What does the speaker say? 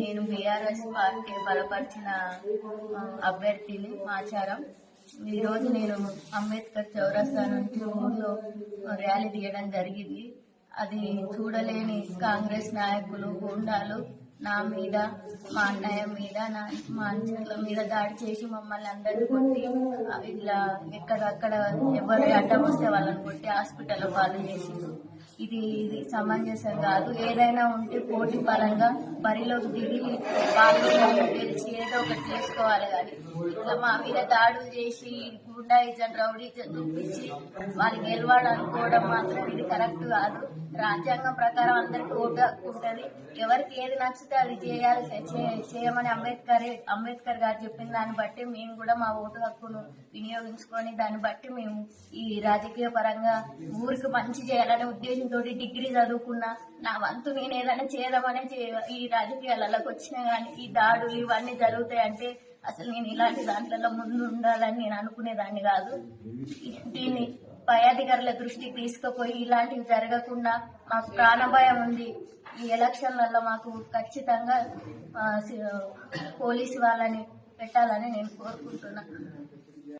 నేను BRS party బలపరిచిన అభ్యర్థిని మాచారం. ఈరోజు నేను అంబేద్కర్ చౌరస్తా నుంచి ఊర్లో ర్యాలీ తీయడం జరిగింది. అది చూడలేని కాంగ్రెస్ నాయకులు, గుండాలు నా మీద, మా అన్నయ్య మీద, మా అంచెల మీద దాడి చేసి మమ్మల్ని అందరినీ కొట్టి ఇలా ఎక్కడక్కడ ఎవరు అడ్డం వస్తే వాళ్ళని కొట్టి హాస్పిటల్లో పాలు చేసిండ్రు. ఇది సమంజసం కాదు. ఏదైనా ఉంటే పోటీ పరంగా బరిలోకి దిగి వాళ్ళు గెలిచి ఏదో ఒకటి చేసుకోవాలి. కానీ ఇట్లా మా మీద దాడులు చేసి గుండాయిజం, రౌడీజం చూపించి వాళ్ళు గెలవాలనుకోవడం మాత్రం ఇది కరెక్ట్ కాదు. రాజ్యాంగం ప్రకారం అందరికి ఓటు హక్కు ఉంటుంది. ఎవరికి ఏది నచ్చితే అది చేయమని అంబేద్కర్ గారు చెప్పిన దాన్ని బట్టి మేము కూడా మా ఓటు హక్కును వినియోగించుకొని దాన్ని బట్టి మేము ఈ రాజకీయ పరంగా ఊరికి మంచి చేయాలనే ఉద్దేశంతో డిగ్రీ చదువుకున్నా నా వంతు నేను ఏదైనా చేద్దామనే ఈ రాజకీయాలలోకి వచ్చినా కానీ ఈ దాడులు ఇవన్నీ జరుగుతాయంటే అసలు నేను ఇలాంటి దాంట్లో ముందు ఉండాలని నేను అనుకునేదాన్ని కాదు. దీన్ని పై అధికారుల దృష్టికి తీసుకుపోయి ఇలాంటివి జరగకుండా మాకు ప్రాణభయం ఉంది. ఈ ఎలక్షన్లలో మాకు ఖచ్చితంగా పోలీసు వాళ్ళని పెట్టాలని నేను కోరుకుంటున్నాను.